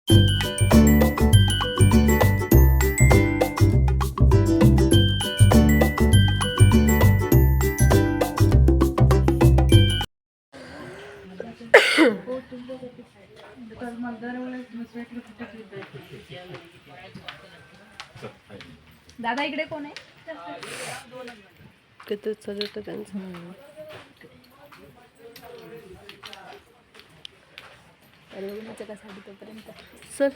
दादा इकडे कोण आहे? किती चालत त्यांचं. का साडी तोपर्यंत सर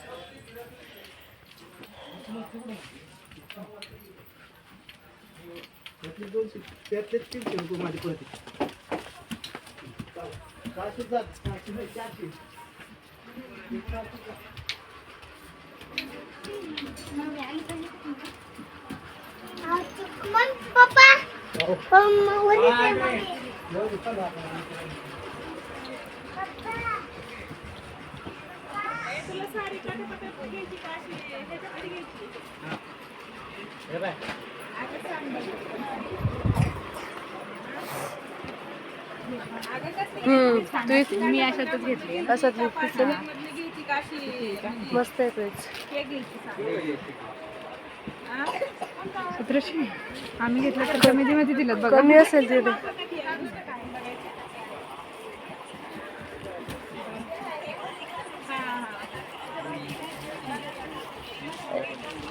मी अशातच घेतली. अशातली मस्त आहे पेज. आम्ही घेतलं तर कमी मध्ये दिलं बघा. कमी असेल तिथे.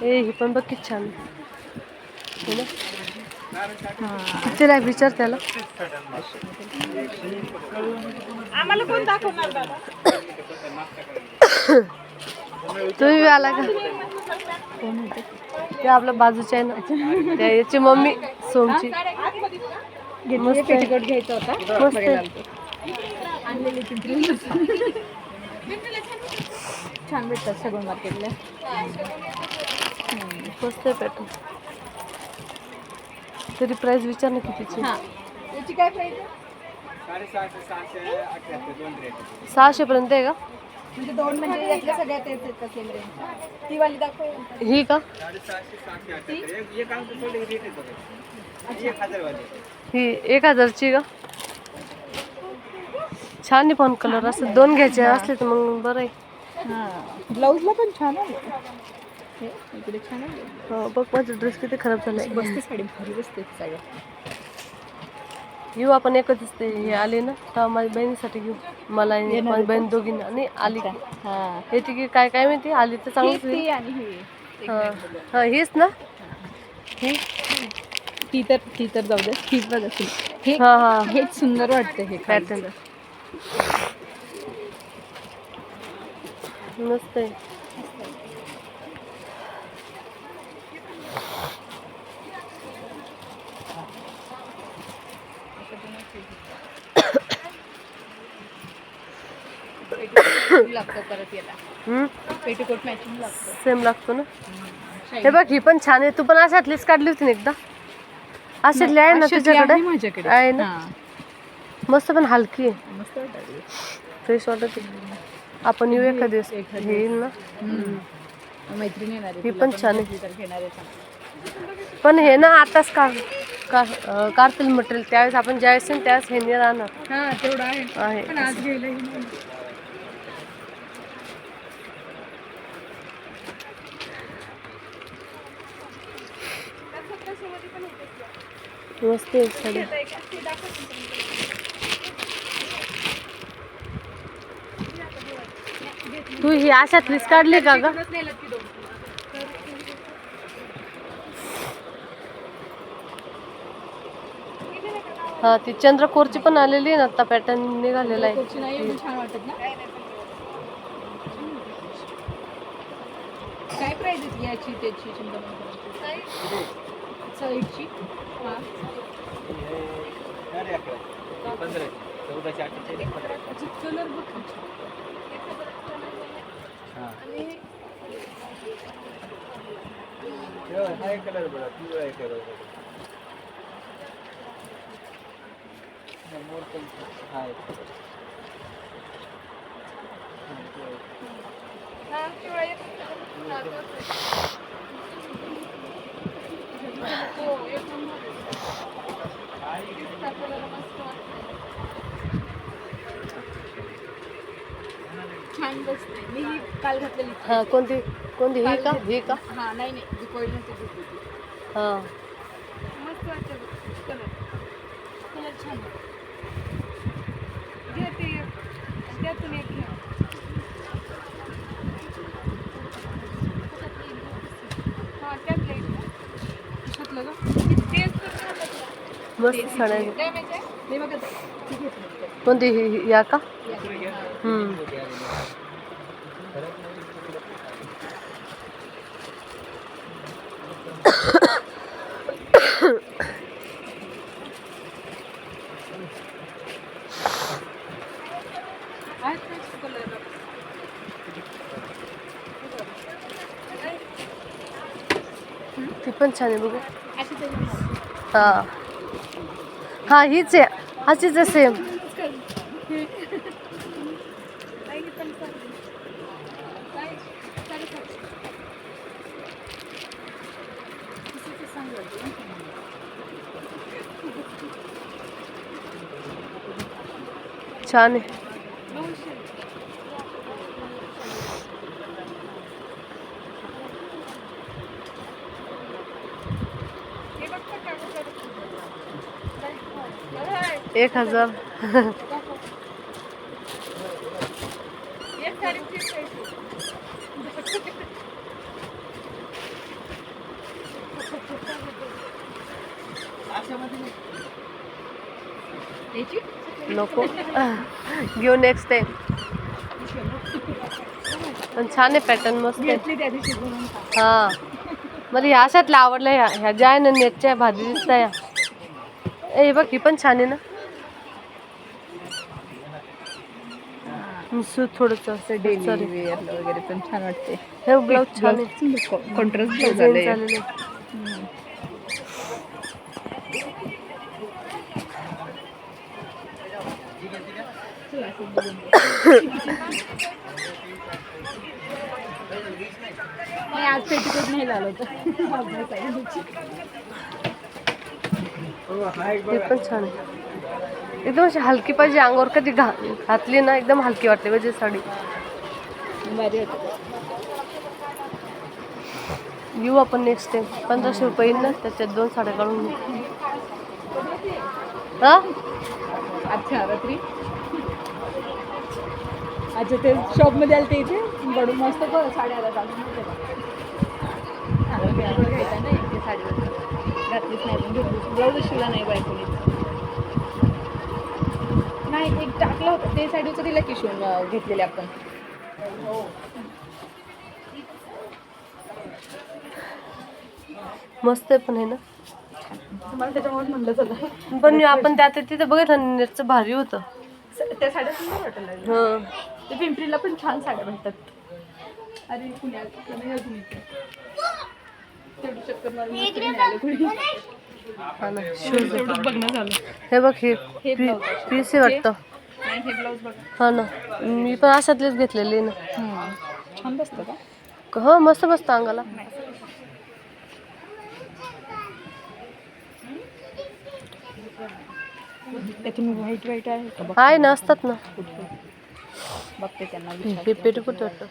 ही पण बघ किती छान. कितीला विचार त्याला. आम्हाला कोण दाखवणार दादा? तुम्ही आला का? ते आपल्या बाजूच्या आहे ना, त्या याची मम्मी सोमची. पेटीकोट घ्यायचा होता. छान भेटतात सगळं मार्केटला. मस्त आहे पॅटर्न. तरी प्राइस विचार ना कितीची. याची काय प्राइस आहे? 600 पर्यंत आहे का? म्हणजे दोन म्हणजे यातल्या सगळ्यात येतात सेम रेंज. ती वाली दाखव. ही का? ही 1000ची का? छान आहे पण कलर. असं दोन घ्यायचे असले तर मग बरं आहे. ब्लाऊजला पण छान आहे. इकडे छान आहे. हो बघ माझा ड्रेस किती खराब झालाय. बसते साडी भारी बसते सगळं. येऊ आपण एकच दिसते. हे आले ना तेव्हा माझ्या बहिणीसाठी घेऊ. मला आणि माझी बहीण दोघींना. आणि आली येते की काय काय माहिती. आली तर चांगलीच. हा हीच ना. ती तर जाऊ दे. हीच बघ असेल. हेच सुंदर वाटतं हे पॅटर्न. मस्त आहे. लागतो परत याला. पेटीकोट मॅचिंग लागतो. सेम लागतो ना. हे बघ ही पण छान आहे. तू पण अशातलीच काढली होती ना एकदा. अशातली आहे ना तुझ्याकडे? आहे ना. मस्त पण हलकी आहे. मस्त वाटत. फ्रेश वाटत. आपण येऊ एखाद दिवस. येईल ना. मैत्रिणी येणार. ही पण छान आहे. पण हे ना आताच काढतील मटेरियल. त्यावेळेस आपण ज्यावेळेस त्यावेळेस हे नाही राहणार. तेवढं आहे. पण आज गेलं मस्त आहे साडी. तू ही अशातलीच काढली का ग? हा ती चंद्रकोरची पण आलेली आहे ना आता. पॅटर्न निघालेला आहे. छान वाटत ना. काय प्राइस आहे याची त्याची? साईडची कलर बघ. छान बसते. मी ही काल घातलेली. हा कोणती कोणती ही का ही का हा नाही नाही जी कोळी नव्हती ती. हा मस्त वाटतं कलर. कलर छान आहे. घे ते एक. त्यातून एक घे. हा त्यातलं एक घे. कशातलं गं? तेच तर छान वाटतं. मस्त साड्या आहेत. काय माहिती आहे? मी बघत आहे. ती घेतली. कोणती या का या. आहेत ना कलर. ती पण छान आहे बघू अशी तरी हा हा हीच आहे अशीच आहे सेम छान आहे हे बघ का 1000 एक साडी फ्री पाहिजे. याची नको घेऊ नेक्स्ट टाइम पण छान आहे पॅटर्न मस्त आहे घेतली त्या दिवशी म्हणून का. हा मला ह्या अशातल्या आवडल्या ह्या ज्या आहे ना नेटच्या भाजी दिसत या हे बघ ही पण छान आहे ना थोडस डेली वेअरला वगैरे पण छान वाटते. हे ब्लाऊज छान आहे कॉन्ट्रास्ट ब्लाऊज डिझाईन आले. चालेल नाही आज पेटीकोट नाही लावलं होतं. हे पण छान आहे एकदम अशी हलकी पाहिजे अंगावर कधी घातली ना एकदम हलकी वाटते पाहिजे साडी भारी होतं. घेऊ आपण नेक्स्ट टाइम 1500 रुपये येईल ना त्याच्यात 2 साड्या काढून घेऊ हा अच्छा रात्री अच्छा ते शॉपमध्ये आले ते इथे बडून मस्त बरं साड्या घालून घ्यायचा नाही ते साडीवर घातलीच नाही पण घेतली ब्लाऊज शिवला नाही बायकोनी नाही एक टाकलं होतं ते साडीचं तिला की शिवून घेतलेले आपण मस्त आहे पण आहे ना मला त्याच्यामुळे म्हणलं होतं पण आपण त्या तिथे बघितलं नेटचं भारी होतं त्या साड्या सुंदर वाटलं हं ते पिंपरीला पण छान साड्या भेटतात. अरे पुण्यात नाही अजून इथे तेवढी चक्कर मारून मस्त नाही आले कुणी. हा ना तेवढंच बघणं झालं. हे बघ हे हे ब्लाऊज पीस आहे वाटतं नाही हे ब्लाऊज बघा. हा ना मी पण अशातलेच घेतलेले ना छान बसतं का हो मस्त बसतं अंगाला त्यातून व्हाईट व्हाईट आहे का बघ आहे ना असतात ना बघते त्यांना हे पेटीकोट वाटतं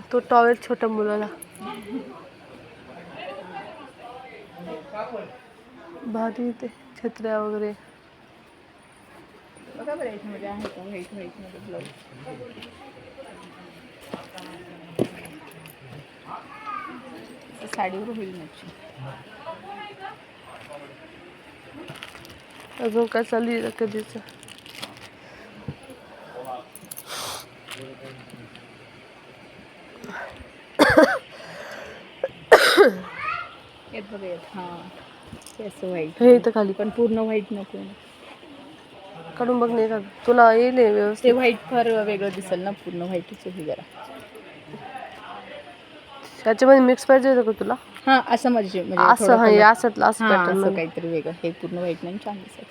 तो टॉवेल छोट्या मुलाला भारी ते छत्र्या वगैरे बघा बरं याच्यामध्ये आहे का व्हाईट व्हाईटमध्ये ब्लाऊज साडीवर होईल नक्की. अजून काय चालू आहे कधीच येत बघा येत हां ते असं व्हाईट हे इथं खाली पण पूर्ण व्हाईट नको काढून बघ नाही का तुला येईल हे ते व्यवस्थित व्हाईट फार वेगळं दिसेल ना पूर्ण व्हाईटच आहे जरा त्याच्यामध्ये मिक्स पाहिजे होतं का तुला हां असं म्हणजे असं हा असं असं पॅटर्न काहीतरी वेगळं हे पूर्ण व्हाईट नाही छान दिसत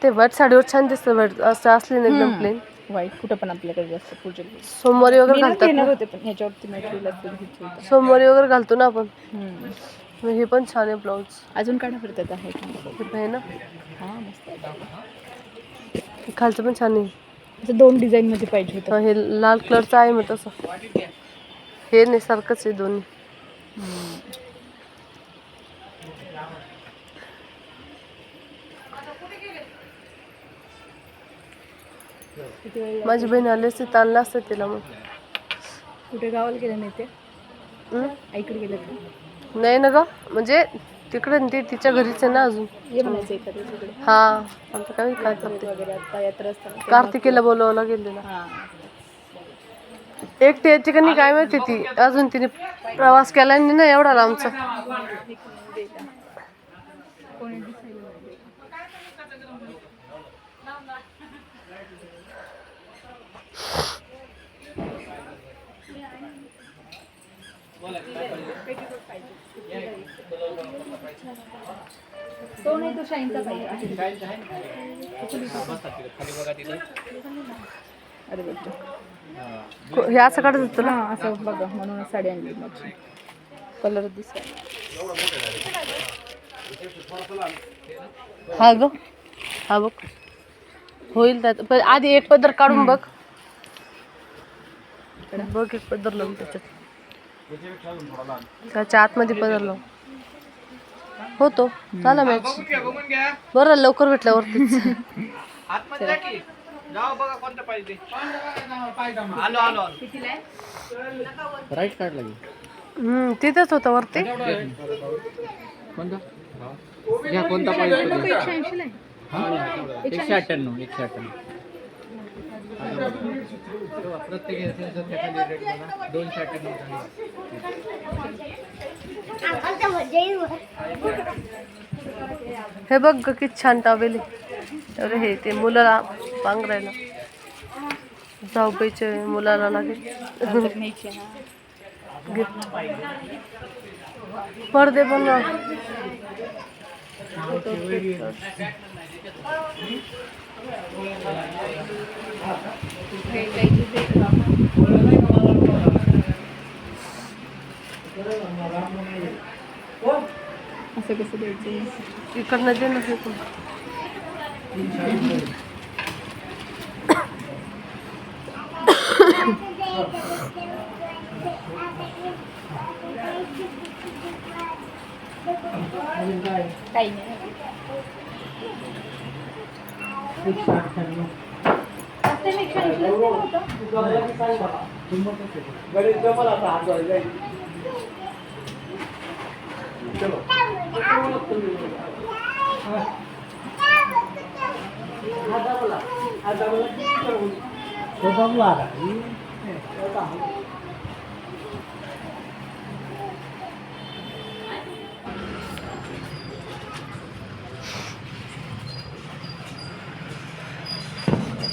ते व्हाईट साडीवर छान दिसतं व्हाईट असं असले ना एकदम प्लेन व्हाईट कुठं पण आपल्याकडे जास्त पूजेल सोमवारी वगैरे घालतात घेणार ना होते पण ह्याच्यावरती मटेरियल सोमवारी वगैरे घालतो ना आपण हे पण छान आहे ब्लाऊज. अजून काढा फिरतात आहे आहे ना, हां मस्त आहे. खालचं पण छान आहे. असं 2 डिझाईनमध्ये पाहिजे होतं. हे लाल कलरचं आहे मग तसं. हे नाही सारखंच आहे दोन्ही. माझी बहीण आली असते तर आणलं असतं तिला. मग कुठे गावाला गेलं नाही ते आईकडे गेलं का? नाही ना ग, म्हणजे तिकडे ते तिच्या घरीच आहे ना अजून. ये म्हणायचं एखाद्या तिकडे हा आता काय करते. वगैरे आता यात्रा असताना कार्तिकीला बोलवायला गेलेला. हां एकटी याची का नाही काय माहिती, ती अजून तिने प्रवास केला नाही ना एवढा लांबचा. तो नाही, तो शाईनचा पाहिजे. अरे बघतो हे असं काढत होतं ना. हां असं बघा, म्हणूनच साडी आणली. मग कलर दिसला. हा ग, हा बघ होईल त्यात. पण आधी एक पदर काढून बघ. बघ एक पदर लावून त्याच्या आतमध्ये पदर लावून होतो. झाला मॅच. बरं लवकर भेटल्यावरतीच. राईट कार्ड लागेल. तिथेच होतं वरती. घ्या कोणता पाहिजे? 180 आहे. 198. प्रत्येक 298. हे बघ ग, किती छान टॉवेल आहे. अरे हे ते मुलाला पांघरायला, जाऊबाईचे मुलाला लागेल. पडदे पण असं कसं द्यायचं? इकडनं दे ना. पण काही नाही.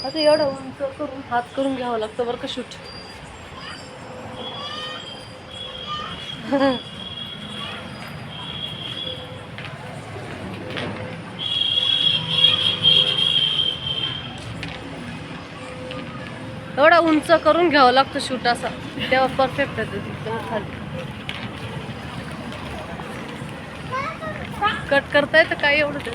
आता एवढं उंच करून हात करून घ्यावं लागतं बरं का शूट. एवढा उंच करून घ्यावं लागतं शूट असं, तेव्हा परफेक्ट येते. खाली कट करता येतं काय एवढं ते.